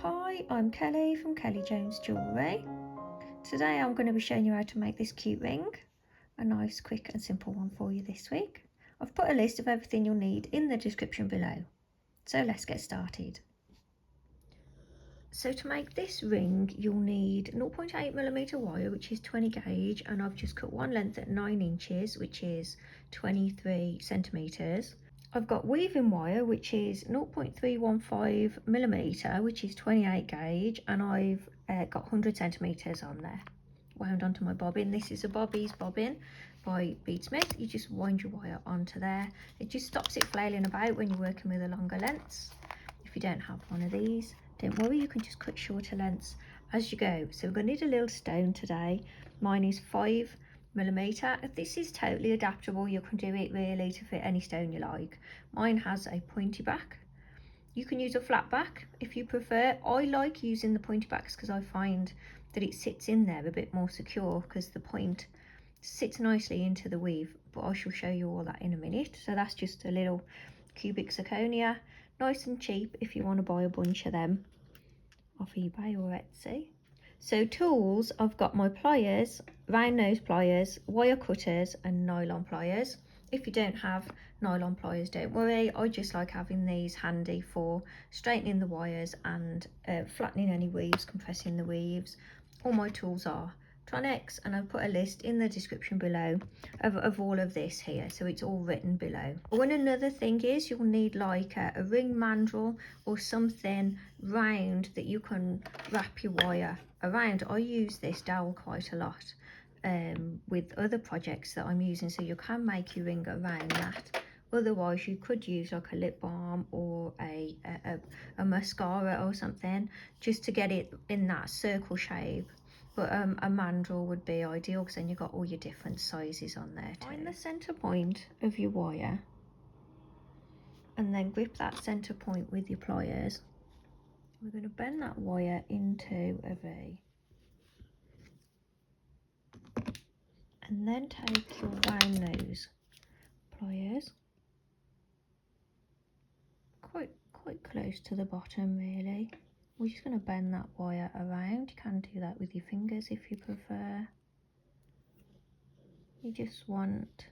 Hi, I'm Kelly from Kelly Jones Jewellery. Today I'm going to be showing you how to make this cute ring. A nice, quick and simple one for you this week. I've put a list of everything you'll need in the description below. So let's get started. So to make this ring you'll need 0.8mm wire, which is 20 gauge, and I've just cut one length at 9 inches, which is 23 centimetres. I've got weaving wire, which is 0.315mm, which is 28 gauge, and I've got 100 centimetres on there, wound onto my bobbin. This is a Bobeeze bobbin by Beadsmith. You just wind your wire onto there. It just stops it flailing about when you're working with a longer lengths. If you don't have one of these, don't worry, you can just cut shorter lengths as you go. So we're going to need a little stone today. Mine is 5mm. This is totally adaptable. You can do it really to fit any stone you like. Mine has a pointy back. You can use a flat back if you prefer. I like using the pointy backs because I find that it sits in there a bit more secure because the point sits nicely into the weave, but I shall show you all that in a minute. So that's just a little cubic zirconia, nice and cheap if you want to buy a bunch of them off eBay or Etsy. So tools, I've got my pliers, round nose pliers, wire cutters and nylon pliers. If you don't have nylon pliers, don't worry, I just like having these handy for straightening the wires and flattening any weaves, compressing the weaves. All my tools are Tronex, and I've put a list in the description below of all of this here, so it's all written below. One another thing is you'll need like a ring mandrel or something round that you can wrap your wire around. I use this dowel quite a lot with other projects that I'm using, so you can make your ring around that. Otherwise you could use like a lip balm or a mascara or something just to get it in that circle shape. But a mandrel would be ideal because then you've got all your different sizes on there too. Find the centre point of your wire and then grip that centre point with your pliers. We're going to bend that wire into a V. And then take your round nose pliers, quite close to the bottom really. We're just going to bend that wire around. You can do that with your fingers if you prefer. You just want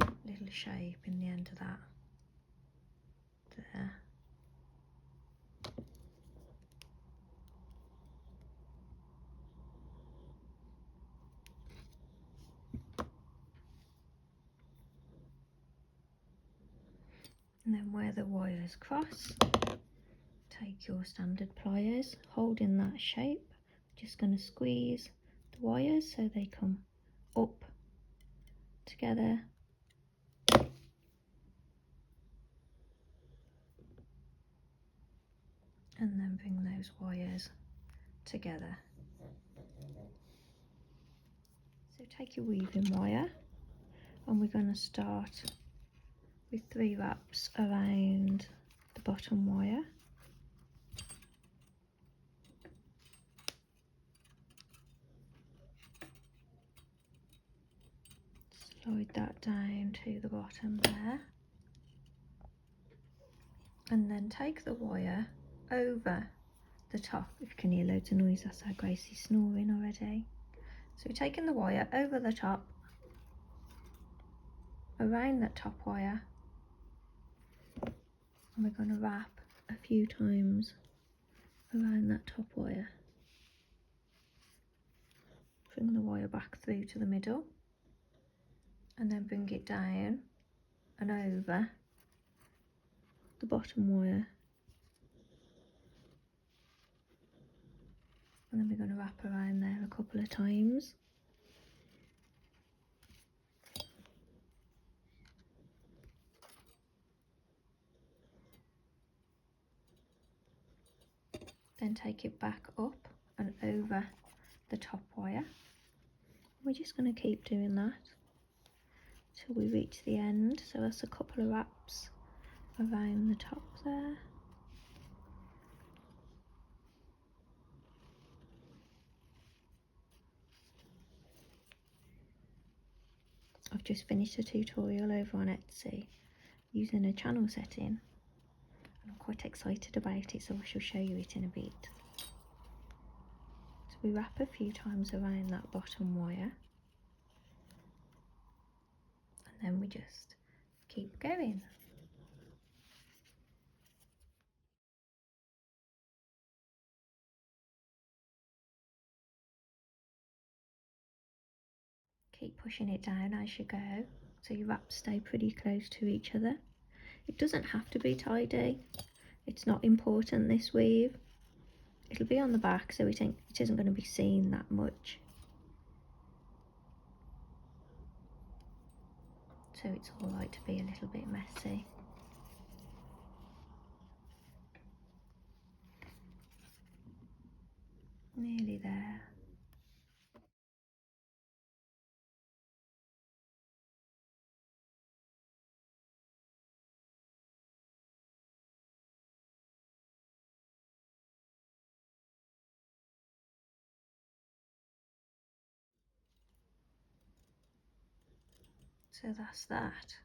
a little shape in the end of that. There. And then where the wires cross, take your standard pliers, hold in that shape. Just going to squeeze the wires so they come up together. And then bring those wires together. So take your weaving wire and we're going to start with 3 wraps around the bottom wire. Slide that down to the bottom there. And then take the wire over the top. If you can hear loads of noise, that's how Gracie's snoring already. So we're taking the wire over the top, around that top wire, and we're going to wrap a few times around that top wire. Bring the wire back through to the middle and then bring it down and over the bottom wire. And then we're going to wrap around there a couple of times. Then take it back up and over the top wire. We're just going to keep doing that till we reach the end. So that's a couple of wraps around the top there. I've just finished a tutorial over on Etsy using a channel setting, I'm quite excited about it, so I shall show you it in a bit. So we wrap a few times around that bottom wire, and then we just keep going. Keep pushing it down as you go, so your wraps stay pretty close to each other. It doesn't have to be tidy. It's not important, this weave. It'll be on the back, so it isn't going to be seen that much. So it's all right to be a little bit messy. Nearly there. So that's that.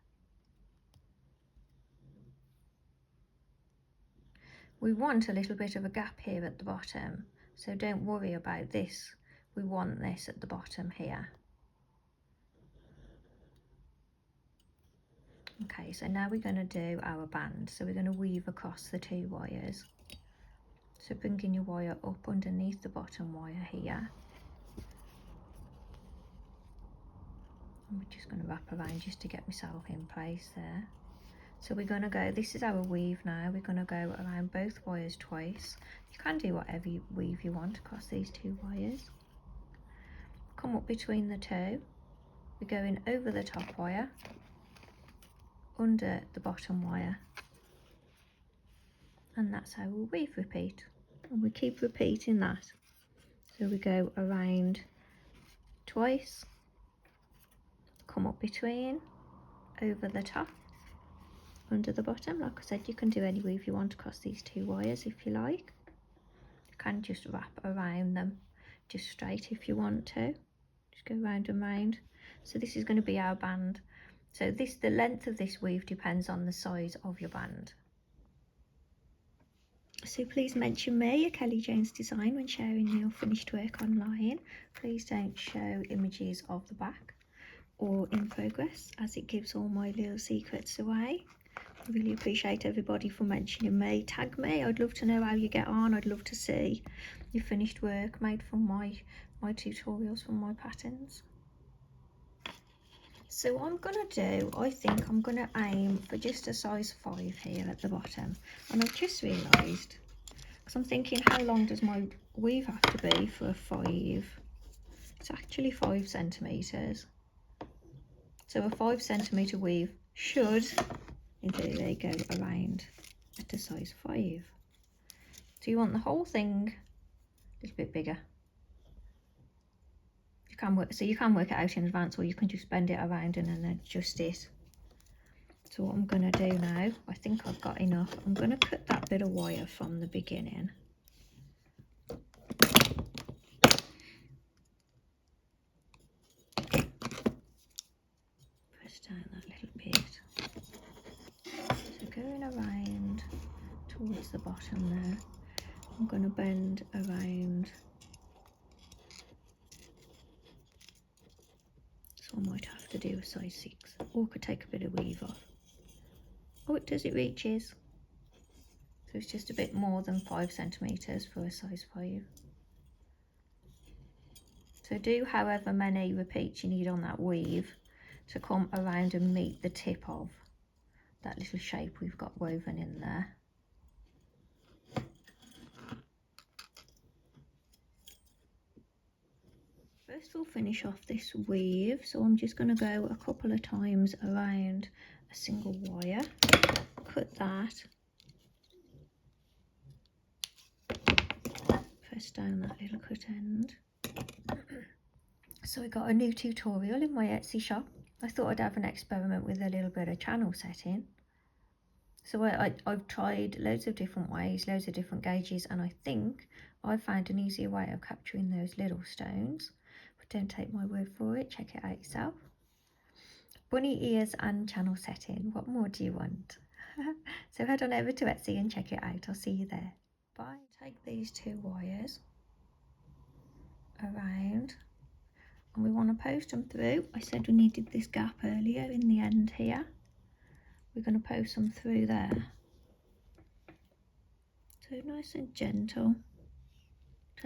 We want a little bit of a gap here at the bottom, so don't worry about this. We want this at the bottom here. Okay, so now we're going to do our band. So we're going to weave across the two wires. So bringing your wire up underneath the bottom wire here. And we're just going to wrap around just to get myself in place there. So we're going to go, this is our weave now, we're going to go around both wires twice. You can do whatever weave you want across these two wires. Come up between the two, we're going over the top wire, under the bottom wire, and that's how we'll weave repeat. And we keep repeating that. So we go around twice, come up between, over the top, under the bottom. Like I said, you can do any weave you want across these two wires if you like. You can just wrap around them just straight if you want to. Just go round and round. So this is going to be our band. So the length of this weave depends on the size of your band. So please mention me, a Kelly Jones design, when sharing your finished work online. Please don't show images of the back or in progress, as it gives all my little secrets away. I really appreciate everybody for mentioning me. Tag me, I'd love to know how you get on. I'd love to see your finished work made from my tutorials, from my patterns. So what I'm gonna do, I think I'm gonna aim for just a size 5 here at the bottom. And I've just realised, because I'm thinking, how long does my weave have to be for a 5? It's actually 5 centimetres. So a 5 centimetre weave should, in theory, go around at a size 5. So you want the whole thing a little bit bigger. You can work it out in advance, or you can just bend it around and then adjust it. So what I'm going to do now, I think I've got enough. I'm going to cut that bit of wire from the beginning. Press down that little bit. So going around towards the bottom there, I'm going to bend around. So I might have to do a size 6, or could take a bit of weave off. Oh, it does, it reaches. So it's just a bit more than 5 centimetres for a size 5. So do however many repeats you need on that weave to come around and meet the tip of that little shape we've got woven in there. First we'll finish off this weave, so I'm just going to go a couple of times around a single wire, cut that, press down that little cut end. So I got a new tutorial in my Etsy shop. I thought I'd have an experiment with a little bit of channel setting. So I've tried loads of different ways, loads of different gauges, and I think I've found an easier way of capturing those little stones. But don't take my word for it, check it out yourself. Bunny ears and channel setting, what more do you want? So head on over to Etsy and check it out. I'll see you there. Bye. Take these 2 wires around and we want to post them through. I said we needed this gap earlier in the end here. We're going to post them through there. So nice and gentle.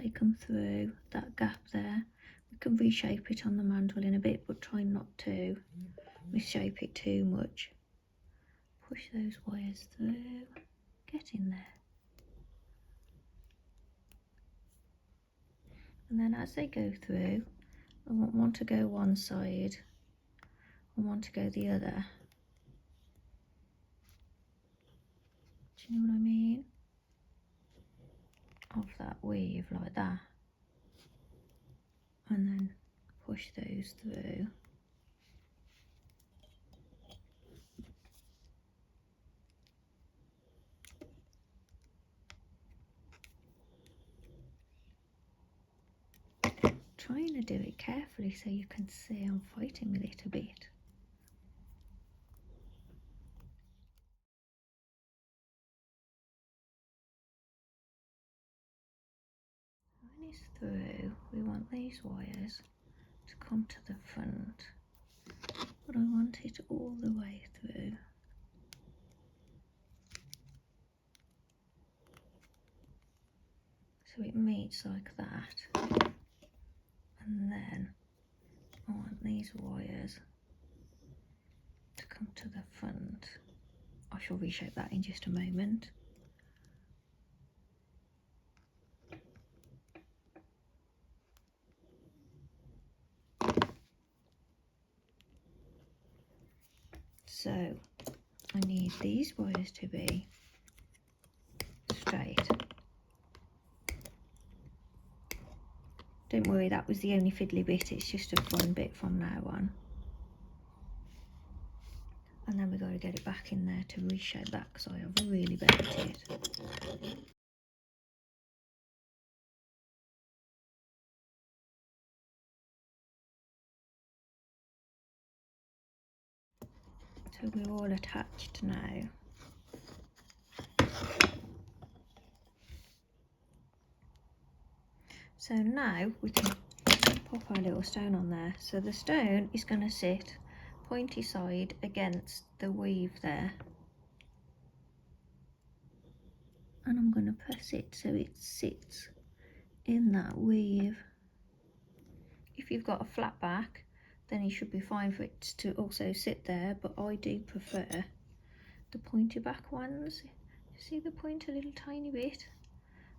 Take them through that gap there. We can reshape it on the mandrel in a bit, but try not to reshape it too much. Push those wires through. Get in there. And then as they go through, I want one to go one side and one to go the other. Do you know what I mean? Of that weave like that. And then push those through. Trying to do it carefully so you can see I'm fighting with it a bit. When it's through, we want these wires to come to the front, but I want it all the way through. So it meets like that. And then I want these wires to come to the front. I shall reshape that in just a moment. So I need these wires to be straight. Don't worry, that was the only fiddly bit, it's just a fun bit from now on. And then we've got to get it back in there to reshape that because I have really bent it. So we're all attached now. So now we can pop our little stone on there. So the stone is going to sit pointy side against the weave there. And I'm going to press it so it sits in that weave. If you've got a flat back, then it should be fine for it to also sit there, but I do prefer the pointy back ones. You see the point a little tiny bit?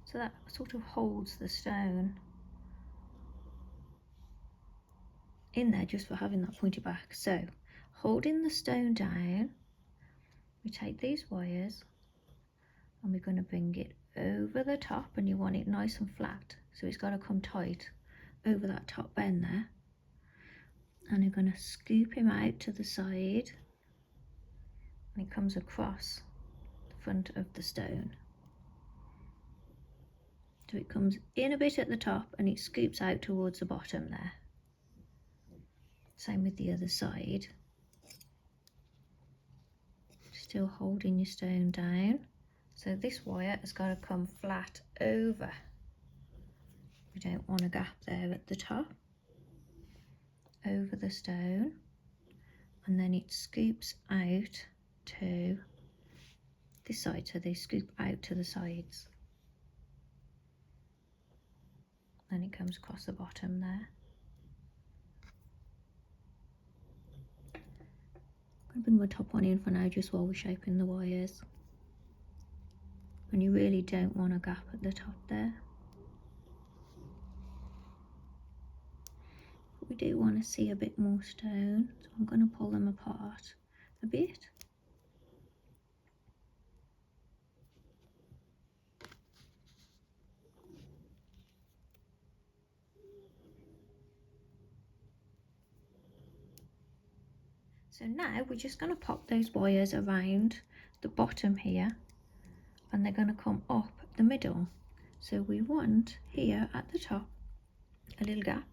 So that sort of holds the stone in there just for having that pointy back. So holding the stone down, we take these wires and we're going to bring it over the top, and you want it nice and flat, so it's got to come tight over that top bend there. And you're going to scoop him out to the side and it comes across the front of the stone. So it comes in a bit at the top and it scoops out towards the bottom there. Same with the other side. Still holding your stone down. So this wire has got to come flat over. We don't want a gap there at the top. Over the stone. And then it scoops out to this side. So they scoop out to the sides. Then it comes across the bottom there. I'm going to bring my top one in for now just while we're shaping the wires. And you really don't want a gap at the top there. But we do want to see a bit more stone, so I'm going to pull them apart a bit. So now we're just going to pop those wires around the bottom here, and they're going to come up the middle. So we want here at the top a little gap.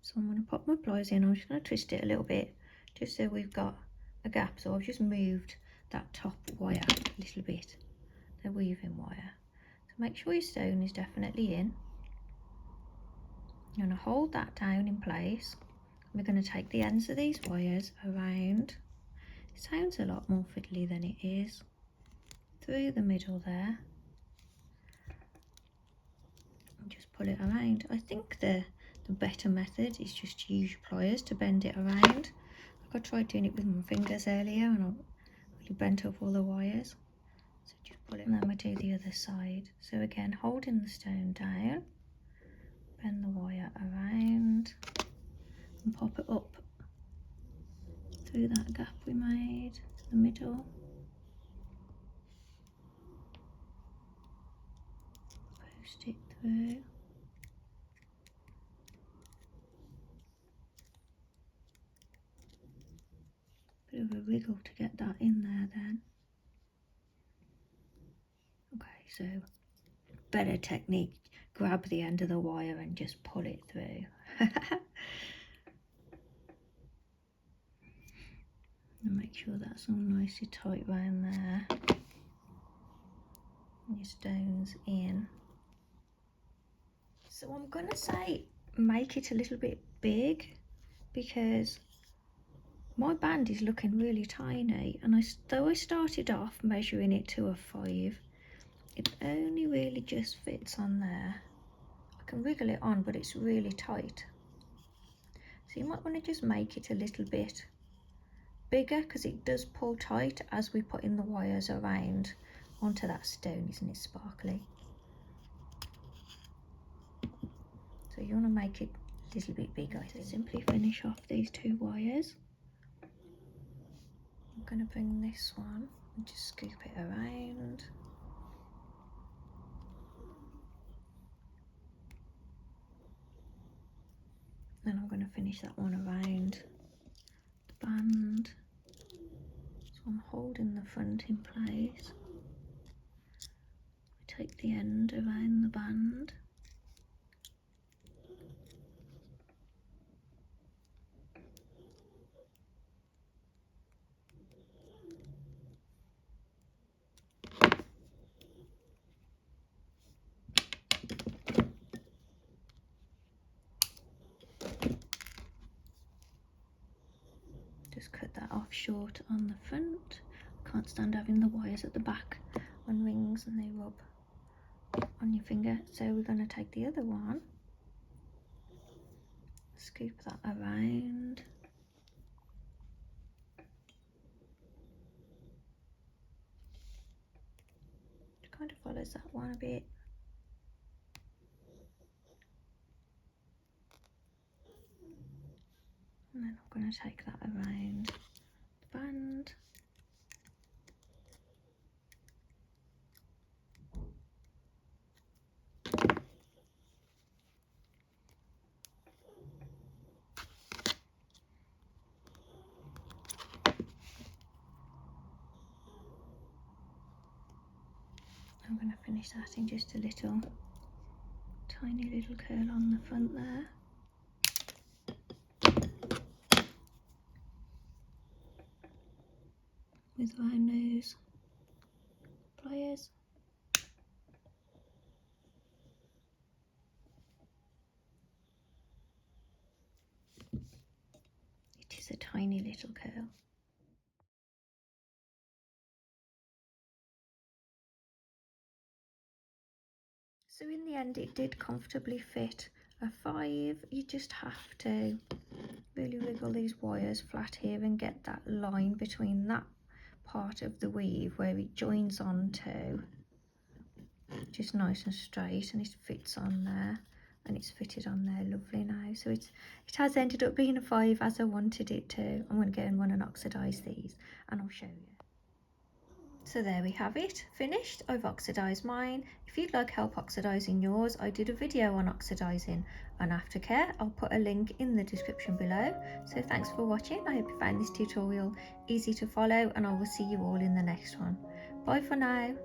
So I'm going to pop my pliers in. I'm just going to twist it a little bit just so we've got a gap. So I've just moved that top wire a little bit, the weaving wire. So make sure your stone is definitely in. You're going to hold that down in place. We're going to take the ends of these wires around. It sounds a lot more fiddly than it is. Through the middle there. And just pull it around. I think the better method is just to use your pliers to bend it around. I tried doing it with my fingers earlier and I really bent up all the wires. So just pull it, and then we do the other side. So again, holding the stone down, bend the wire around and pop it up through that gap we made to the middle. Post it through. Bit of a wiggle to get that in there then. Okay, so better technique, grab the end of the wire and just pull it through. And make sure that's all nicely tight round there. And your stone's in. So I'm gonna say make it a little bit big because my band is looking really tiny, and though I started off measuring it to a 5, it only really just fits on there. I can wriggle it on, but it's really tight. So you might want to just make it a little bit bigger because it does pull tight as we put in the wires around onto that stone. Isn't it sparkly? So you want to make it a little bit bigger. To simply finish off these 2 wires, I'm going to bring this one and just scoop it around. Then I'm going to finish that one around the band. So I'm holding the front in place. I take the end around the band. Just cut that off short on the front. Can't stand having the wires at the back on rings and they rub on your finger. So we're going to take the other one, scoop that around. It kind of follows that one a bit. And then I'm going to take that around the band. I'm going to finish that in just a little tiny little curl on the front there. With round nose pliers. It is a tiny little curl. So in the end it did comfortably fit a 5. You just have to really wiggle these wires flat here and get that line between that part of the weave where it joins onto, just nice and straight, and it fits on there, and it's fitted on there lovely now. So it has ended up being a 5 as I wanted it to. I'm going to go and run and oxidise these and I'll show you. So there we have it, finished. I've oxidised mine. If you'd like help oxidising yours, I did a video on oxidising an aftercare. I'll put a link in the description below. So thanks for watching. I hope you found this tutorial easy to follow, and I will see you all in the next one. Bye for now.